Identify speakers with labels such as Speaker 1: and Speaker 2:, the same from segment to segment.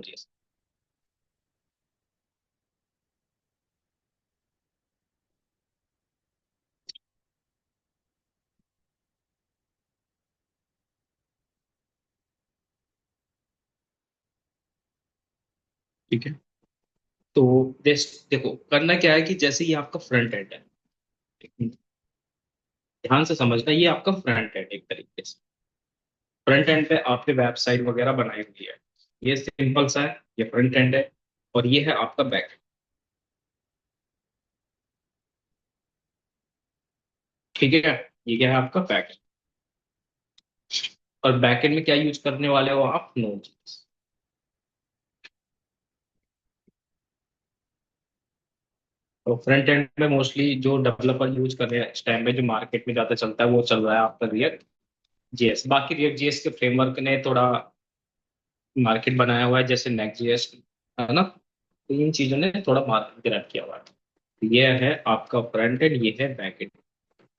Speaker 1: JS. ठीक है। तो देखो करना क्या है कि जैसे ये आपका फ्रंट एंड है, ध्यान से समझना, ये आपका फ्रंट एंड एक तरीके से। फ्रंट एंड पे आपने वेबसाइट वगैरह बनाई हुई है, ये सिंपल सा है, ये फ्रंट एंड है। और ये है आपका बैक। ठीक है, ये क्या है आपका बैक। और बैक एंड में क्या यूज करने वाले हो आप, नोड। तो फ्रंट एंड में मोस्टली जो डेवलपर यूज कर रहे हैं इस टाइम में, जो मार्केट में ज्यादा चलता है, वो चल रहा है आपका रिएक्ट जेएस। बाकी रिएक्ट जेएस के फ्रेमवर्क ने थोड़ा मार्केट बनाया हुआ है, जैसे नेक्स्ट जेएस, है ना। तो इन चीजों ने थोड़ा मार्केट ग्रैब किया हुआ है। तो ये है आपका फ्रंट एंड, ये है बैक एंड।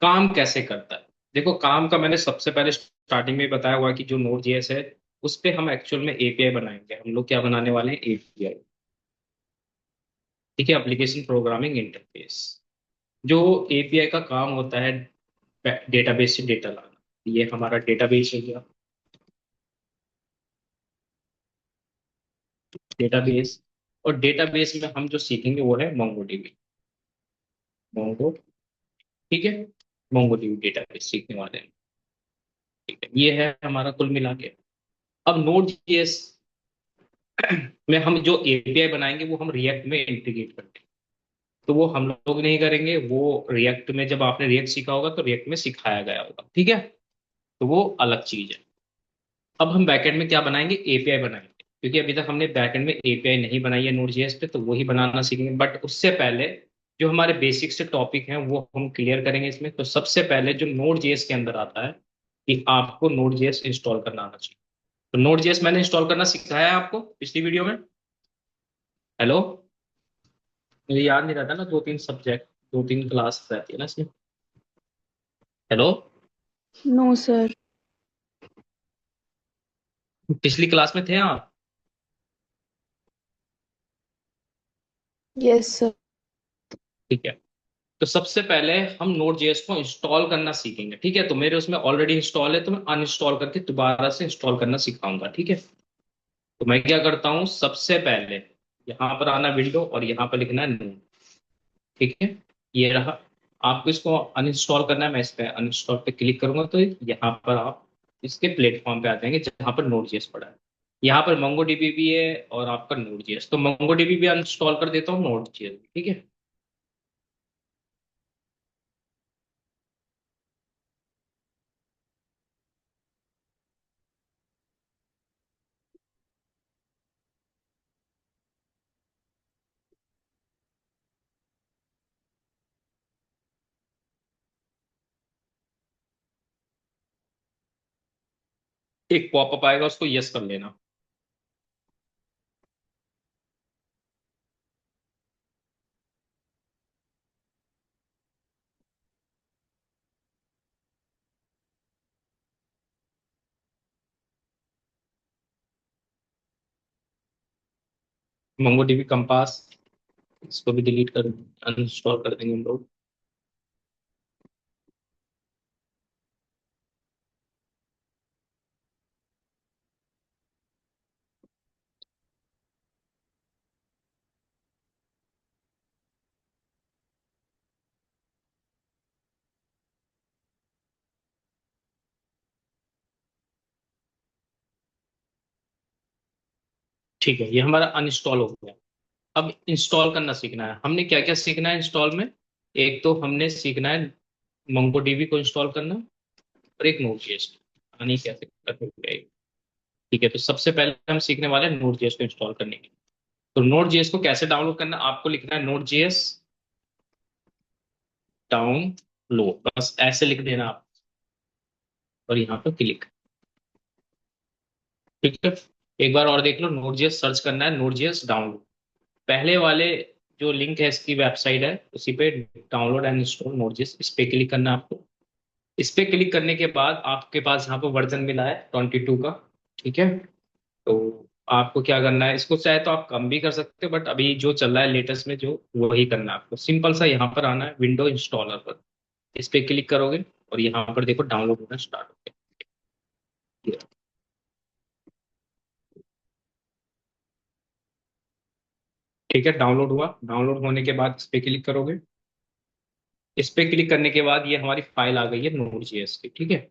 Speaker 1: काम कैसे करता है, देखो काम का मैंने सबसे पहले स्टार्टिंग में ही बताया हुआ है कि जो नोड जेएस है उस पे हम एक्चुअल में एपीआई बनाएंगे। हम लोग क्या बनाने वाले हैं, एपीआई। ठीक है, एप्लीकेशन प्रोग्रामिंग इंटरफेस। जो एपीआई का काम होता है डेटाबेस से डेटा लाना, ये हमारा डेटाबेस हो गया, डेटाबेस। और डेटाबेस में हम जो सीखेंगे वो है मोंगोडीबी। मोंगो, ठीक है, मोंगोडीबी डेटाबेस सीखने वाले हैं। ठीक है, ये है हमारा कुल मिला के। अब नोड जेएस में हम जो एपीआई बनाएंगे वो हम रिएक्ट में इंटीग्रेट करते हैं। तो वो हम लोग नहीं करेंगे, वो रिएक्ट में, जब आपने रिएक्ट सीखा होगा तो रिएक्ट में सिखाया गया होगा। ठीक है, तो वो अलग चीज है। अब हम बैकएंड में क्या बनाएंगे, एपीआई बनाएंगे। क्योंकि अभी तक हमने बैकएंड में एपीआई नहीं बनाई है नोड जेएस पे, तो वही बनाना सीखेंगे। बट उससे पहले जो हमारे बेसिक से टॉपिक हैं वो हम क्लियर करेंगे इसमें। तो सबसे पहले जो नोड जेएस के अंदर आता है कि आपको नोड जेएस इंस्टॉल करना आना चाहिए। तो नोड जेएस मैंने इंस्टॉल करना सिखाया है आपको पिछली वीडियो में। हेलो, मुझे याद नहीं रहता ना, दो तीन सब्जेक्ट, दो तीन क्लास रहती है ना इसमें। Hello,
Speaker 2: no sir.
Speaker 1: पिछली क्लास में थे आप?
Speaker 2: Yes sir.
Speaker 1: ठीक है। तो सबसे पहले हम नोड जेएस को इंस्टॉल करना सीखेंगे। ठीक है, तो मेरे उसमें ऑलरेडी इंस्टॉल है, तो मैं अनइंस्टॉल करके दोबारा से इंस्टॉल करना सिखाऊंगा। ठीक है, तो मैं क्या करता हूँ, सबसे पहले यहाँ पर आना विंडो, और यहाँ पर लिखना है नोड। ठीक है, ये रहा। आपको इसको अनइंस्टॉल करना है, मैं इस पे अनइंस्टॉल पे क्लिक करूंगा तो यहाँ पर आप इसके प्लेटफॉर्म पे आ जाएंगे जहाँ पर नोड जेएस पड़ा है। यहाँ पर मंगो डीबी भी है और आपका नोड जेएस, तो मंगो डीबी भी अनइंस्टॉल कर देता हूँ, नोड जेएस। ठीक है, एक पॉपअप आएगा, उसको यस कर लेना। मंगो डीबी कंपास, इसको भी डिलीट कर, अनइंस्टॉल कर देंगे हम लोग। ठीक है, ये हमारा अनइंस्टॉल हो गया। अब इंस्टॉल करना सीखना है। हमने क्या क्या सीखना है इंस्टॉल में, एक तो हमने सीखना है मंगो डीबी को इंस्टॉल करना, और एक नोड जेएस आनी कैसे करनी पड़ेगी। ठीक है, तो सबसे पहले हम सीखने वाले हैं नोड जेएस को इंस्टॉल करने की। तो नोड जेएस को कैसे डाउनलोड करना, आपको लिखना है नोड जेएस डाउनलोड, बस ऐसे लिख देना आप, और यहाँ पर क्लिक। ठीक है, एक बार और देख लो, नोड जेएस सर्च करना है, नोड जेएस डाउनलोड, पहले वाले जो लिंक है इसकी वेबसाइट है उसी पे, download and install node JS, इस पे क्लिक करना है आपको। इस पे क्लिक करने के बाद आपके पास यहाँ पर वर्जन मिला है 22 का। ठीक है, तो आपको क्या करना है, इसको चाहे तो आप कम भी कर सकते हो, बट अभी जो चल रहा है लेटेस्ट में जो, वही करना है आपको। सिंपल सा यहाँ पर आना है विंडो इंस्टॉलर पर, इस पे क्लिक करोगे और यहाँ पर देखो डाउनलोड होना स्टार्ट हो गया। ठीक है, डाउनलोड हुआ। डाउनलोड होने के बाद इस पे क्लिक करोगे। इस पे क्लिक करने के बाद ये हमारी फाइल आ गई है नोड जेएस की। ठीक है,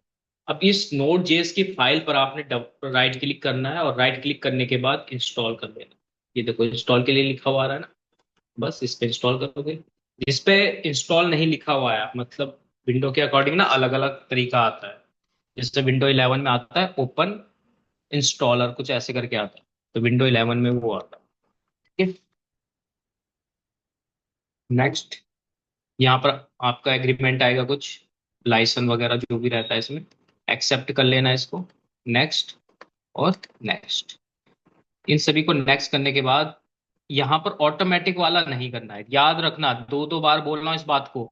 Speaker 1: अब इस नोड जेएस की फाइल पर आपने राइट क्लिक करना है, और राइट क्लिक करने के बाद इंस्टॉल कर देना। ये देखो इंस्टॉल के लिए लिखा हुआ आ रहा है ना, बस इस पे इंस्टॉल करोगे। जिस पे इंस्टॉल नहीं लिखा हुआ है, मतलब विंडो के अकॉर्डिंग ना अलग अलग तरीका आता है। जैसे विंडो 11 में आता है ओपन इंस्टॉलर, कुछ ऐसे करके आता है, तो विंडो 11 में वो आता है। ठीक है, नेक्स्ट। यहाँ पर आपका एग्रीमेंट आएगा कुछ, लाइसेंस वगैरह जो भी रहता है इसमें, एक्सेप्ट कर लेना है इसको। नेक्स्ट और नेक्स्ट, इन सभी को नेक्स्ट करने के बाद यहाँ पर ऑटोमेटिक वाला नहीं करना है, याद रखना, दो दो बार बोलना इस बात को।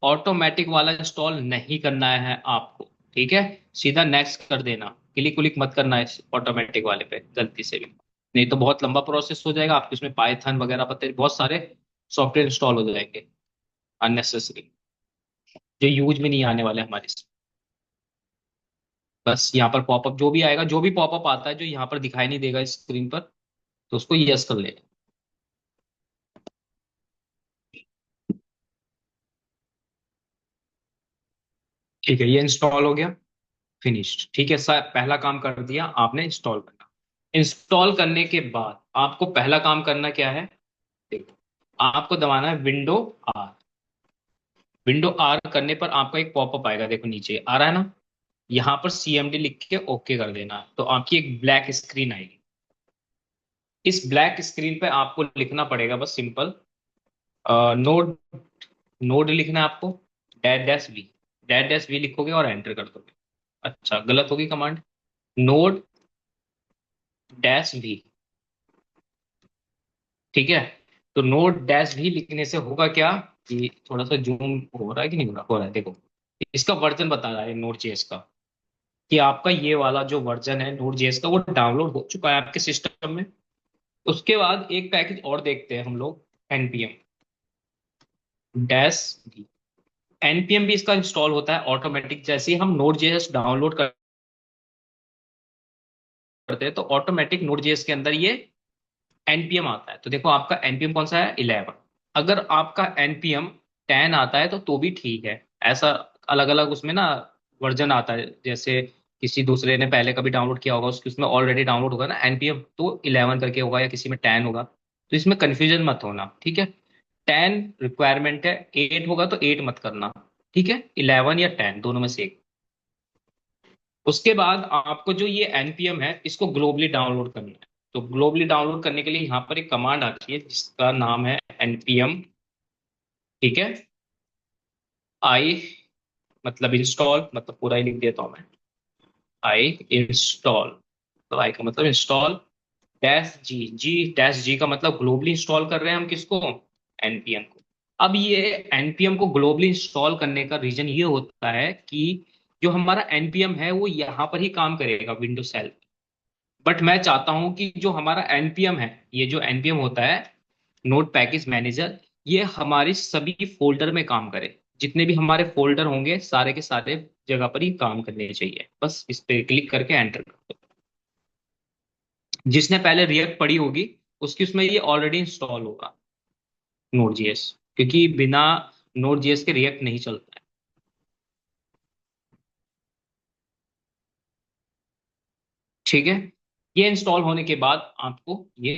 Speaker 1: ऑटोमेटिक वाला इंस्टॉल नहीं करना है आपको। ठीक है, सीधा नेक्स्ट कर देना, क्लिक क्लिक मत करना है ऑटोमेटिक वाले पे गलती से भी, नहीं तो बहुत लंबा प्रोसेस हो जाएगा आपके, उसमें पाइथन वगैरह पता बहुत सारे सॉफ्टवेयर इंस्टॉल हो जाएंगे अननेसेसरी, जो यूज में नहीं आने वाले हमारे। बस यहाँ पर पॉपअप जो भी आएगा, जो भी पॉपअप आता है जो यहाँ पर दिखाई नहीं देगा स्क्रीन पर, तो उसको यस कर लेना। ठीक है, ये इंस्टॉल हो गया, फिनिश्ड। ठीक है सर, पहला काम कर दिया आपने, इंस्टॉल करना। इंस्टॉल करने के बाद आपको पहला काम करना क्या है, देखो, आपको दबाना है विंडो आर। विंडो आर करने पर आपका एक पॉपअप आएगा, देखो नीचे आ रहा है ना, यहाँ पर सीएमडी लिख के ओके कर देना, तो आपकी एक ब्लैक स्क्रीन आएगी। इस ब्लैक स्क्रीन पे आपको लिखना पड़ेगा बस सिंपल नोड, नोड लिखना है आपको, dash dash V, dash dash V लिखोगे और एंटर कर दोगे। अच्छा, गलत होगी कमांड, नोड डैश वी। ठीक है, तो नोड डैश वी लिखने से होगा क्या, कि थोड़ा सा जूम हो रहा है कि नहीं हो रहा है, देखो इसका वर्जन बता रहा है नोड जेएस का, कि आपका ये वाला जो वर्जन है नोड जेएस का वो डाउनलोड हो चुका है आपके सिस्टम में। उसके बाद एक पैकेज और देखते हैं हम लोग, एनपीएम डैश वी। एनपीएम भी इसका इंस्टॉल होता है ऑटोमेटिक, जैसे ही हम नोड जेएस डाउनलोड करते हैं तो ऑटोमेटिक नोड जेएस के अंदर ये एनपीएम आता है। तो देखो आपका एनपीएम कौन सा है, 11। अगर आपका एनपीएम 10 आता है तो भी ठीक है। ऐसा अलग अलग उसमें ना वर्जन आता है, जैसे किसी दूसरे ने पहले कभी डाउनलोड किया होगा, उसके उसमें ऑलरेडी डाउनलोड होगा ना एनपीएम, तो 11 करके होगा, या किसी में 10 होगा, तो इसमें कंफ्यूजन मत होना। ठीक है, 10 रिक्वायरमेंट है, 8 होगा तो 8 मत करना। ठीक है, 11 या 10 दोनों में से एक। उसके बाद आपको जो ये एनपीएम है इसको ग्लोबली डाउनलोड करना है। तो ग्लोबली डाउनलोड करने के लिए यहाँ पर एक कमांड आती है जिसका नाम है एनपीएम। ठीक है, आई मतलब इंस्टॉल, मतलब पूरा ही लिख देता हूँ मैं, आई इंस्टॉल, तो आई का मतलब इंस्टॉल, डैश जी, जी डैश जी का मतलब ग्लोबली इंस्टॉल कर रहे हैं हम किसको, एनपीएम को। अब ये एनपीएम को ग्लोबली इंस्टॉल करने का रीजन ये होता है कि जो हमारा एनपीएम है वो यहाँ पर ही काम करेगा विंडो सेल, बट मैं चाहता हूं कि जो हमारा एनपीएम है, ये जो एनपीएम होता है नोड पैकेज मैनेजर, ये हमारी सभी फोल्डर में काम करे। जितने भी हमारे फोल्डर होंगे सारे के सारे जगह पर ही काम करने चाहिए। बस इस पे क्लिक करके एंटर कर दो। जिसने पहले रिएक्ट पढ़ी होगी उसकी उसमें ये ऑलरेडी इंस्टॉल होगा नोड जीएस, क्योंकि बिना नोड जीएस के रिएक्ट नहीं चलता है। ठीक है, ये इंस्टॉल होने के बाद आपको ये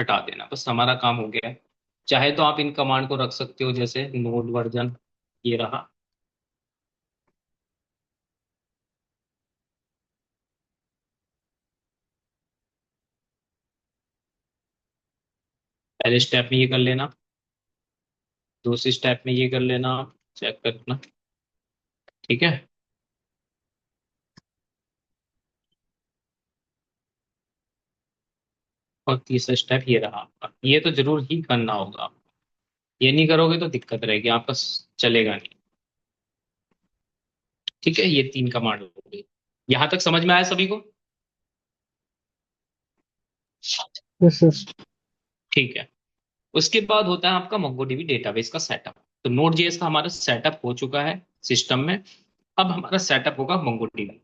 Speaker 1: हटा देना, बस हमारा काम हो गया है। चाहे तो आप इन कमांड को रख सकते हो, जैसे नोड वर्जन ये रहा। पहले स्टेप में ये कर लेना, दूसरे स्टेप में ये कर लेना, चेक करना। ठीक है, और तीसरा स्टेप ये रहा आपका, ये तो जरूर ही करना होगा। ये नहीं करोगे तो दिक्कत रहेगी आपका, चलेगा नहीं। ठीक है, ये तीन कमांड हो गई। यहां तक समझ में आया सभी को।
Speaker 3: Yes sir.
Speaker 1: ठीक है। उसके बाद होता है आपका मोंगोडीबी डेटाबेस का सेटअप। तो नोड जेएस का हमारा सेटअप हो चुका है सिस्टम में। अब हमारा सेटअप होगा मोंगोडीबी।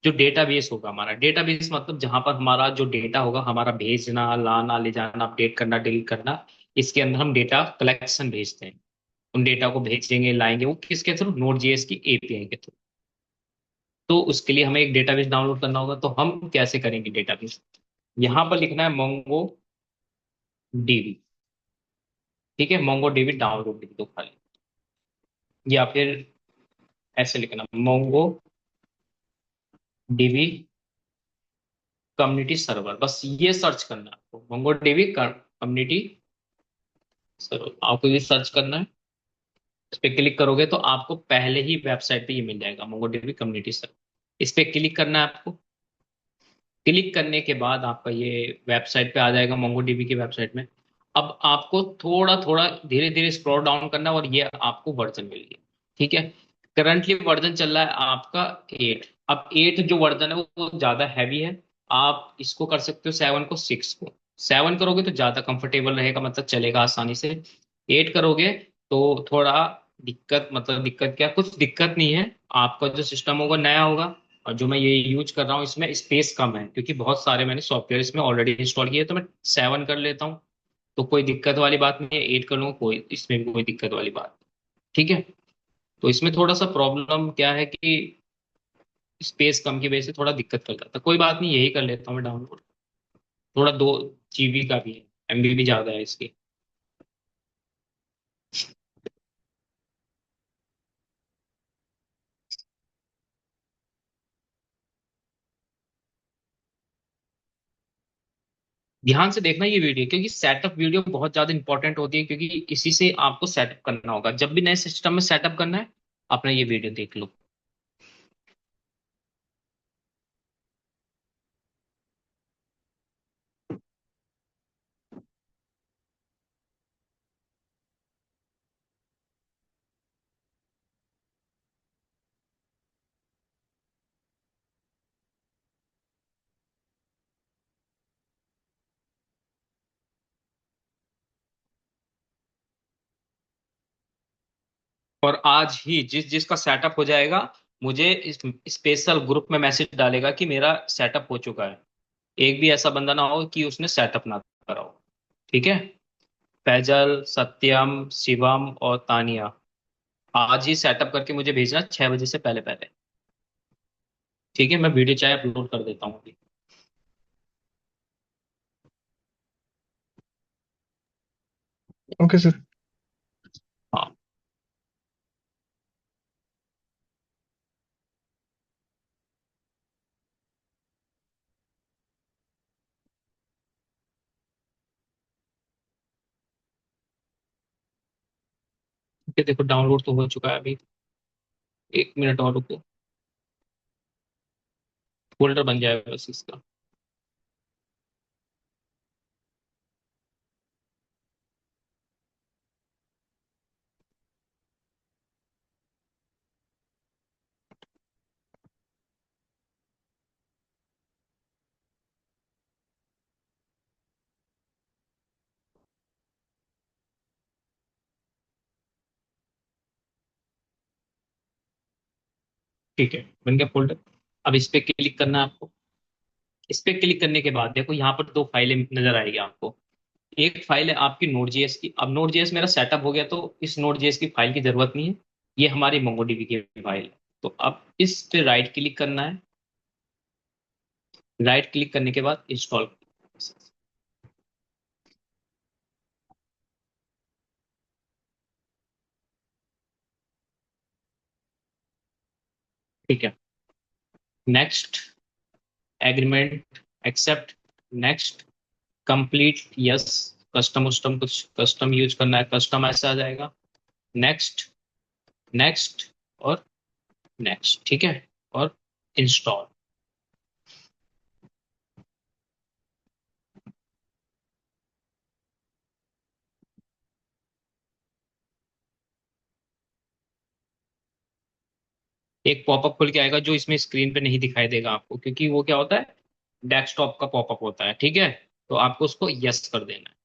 Speaker 1: जो डेटाबेस होगा हमारा, डेटाबेस मतलब जहां पर हमारा जो डेटा होगा, हमारा भेजना, लाना, ले जाना, अपडेट करना, डिलीट करना, इसके अंदर हम डेटा कलेक्शन भेजते हैं। उन डेटा को भेजेंगे, लाएंगे, वो किसके थ्रू? नोड जेएस की एपीआई के थ्रू। तो उसके लिए हमें एक डेटाबेस डाउनलोड करना होगा। तो हम कैसे करेंगे डेटाबेस? यहाँ पर लिखना है मोंगो डीबी। ठीक है, मोंगो डीबी डाउनलोड लिख दो खाली, या फिर ऐसे लिखना मोंगो डीबी कम्युनिटी सर्वर। बस ये सर्च करना है आपको, मोंगो डीबी कम्युनिटी सर्वर आपको ये सर्च करना है। इस पे क्लिक करोगे तो आपको पहले ही वेबसाइट पे ये मिल जाएगा, मोंगो डीबी कम्युनिटी सर्वर। इस पे क्लिक करना है आपको। क्लिक करने के बाद आपका ये वेबसाइट पे आ जाएगा, मोंगोडीबी की वेबसाइट में। अब आपको थोड़ा थोड़ा धीरे धीरे स्क्रॉल डाउन करना है, और ये आपको वर्जन मिल गया। ठीक है। करंटली वर्जन चल रहा है आपका 8। अब 8 जो वर्जन है वो ज्यादा हैवी है। आप इसको कर सकते हो 7 को 6 को। 7 करोगे तो ज्यादा कंफर्टेबल रहेगा, मतलब चलेगा आसानी से। 8 करोगे तो थोड़ा दिक्कत, मतलब दिक्कत क्या, कुछ दिक्कत नहीं है। आपका जो सिस्टम होगा नया होगा, और जो मैं ये यूज कर रहा हूँ इसमें स्पेस कम है, क्योंकि बहुत सारे मैंने सॉफ्टवेयर इसमें ऑलरेडी इंस्टॉल किए, तो मैं 7 कर लेता हूँ। तो कोई दिक्कत वाली बात नहीं है, 8 कर लूंगा, कोई इसमें भी कोई दिक्कत वाली बात नहीं। ठीक है। तो इसमें थोड़ा सा प्रॉब्लम क्या है कि स्पेस कम की वजह से थोड़ा दिक्कत कर जाता है। कोई बात नहीं, यही कर लेता हूँ मैं डाउनलोड। थोड़ा 2 जीबी का भी है, एमबी भी ज्यादा है इसकी। ध्यान से देखना ये वीडियो, क्योंकि सेटअप वीडियो बहुत ज्यादा इंपॉर्टेंट होती है, क्योंकि इसी से आपको सेटअप करना होगा। जब भी नए सिस्टम में सेटअप करना है, अपना ये वीडियो देख लो। और आज ही जिस जिसका सेटअप हो जाएगा, मुझे इस स्पेशल ग्रुप में मैसेज डालेगा कि मेरा सेटअप हो चुका है। एक भी ऐसा बंदा ना हो कि उसने सेटअप ना करा हो। ठीक है। फैजल, सत्यम, शिवम और तानिया, आज ही सेटअप करके मुझे भेजना 6 बजे से पहले पहले। ठीक है, मैं वीडियो चाहे अपलोड कर देता हूँ अभी।
Speaker 3: Okay sir.
Speaker 1: हाँ। ठीक है, देखो डाउनलोड तो हो चुका है अभी। 1 मिनट और रुको, फोल्डर बन जाएगा बस इसका। ठीक है, बन गया फोल्डर। अब इस पे क्लिक करना है आपको। इस पे क्लिक करने के बाद देखो यहाँ पर 2 फाइलें नजर आएगी आपको। एक फाइल है आपकी नोड जेएस की। अब नोड जेएस मेरा सेटअप हो गया, तो इस नोड जेएस की फाइल की जरूरत नहीं है। ये हमारी मोंगोडीबी की फाइल है। तो अब इस पे राइट क्लिक करना है। राइट क्लिक करने के बाद इंस्टॉल। ठीक है। Next, agreement, accept, next, complete, yes. Custom उस्टम कुछ कस्टम यूज करना है, कस्टम ऐसा आ जाएगा। नेक्स्ट, नेक्स्ट और नेक्स्ट। ठीक है। और इंस्टॉल। एक पॉपअप खुल के आएगा, जो इसमें स्क्रीन पे नहीं दिखाई देगा आपको, क्योंकि वो क्या होता है, डेस्कटॉप का पॉपअप होता है। ठीक है। तो आपको उसको यस कर देना है।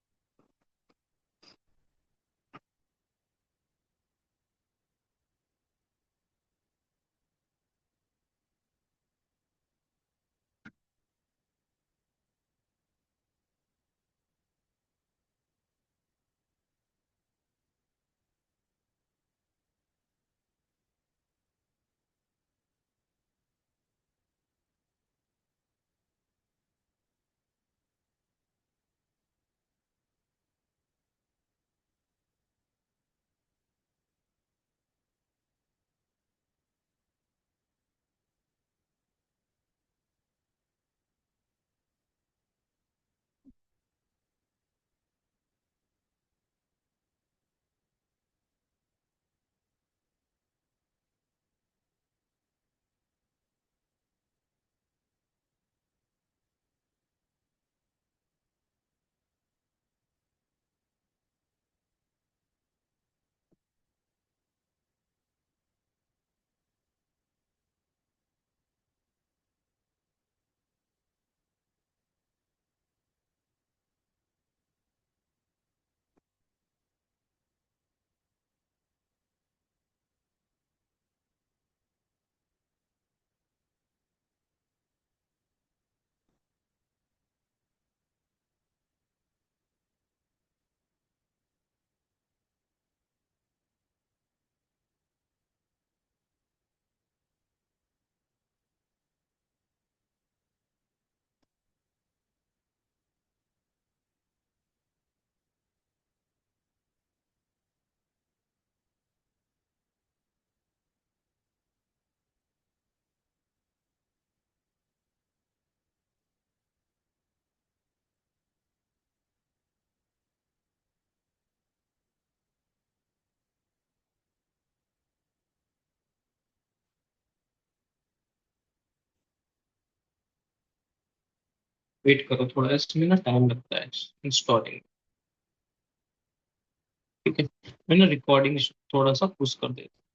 Speaker 1: वेट करो थोड़ा, इसमें ना टाइम लगता है इंस्टॉलिंग। ठीक है, मैं ना रिकॉर्डिंग थोड़ा सा पुश कर देता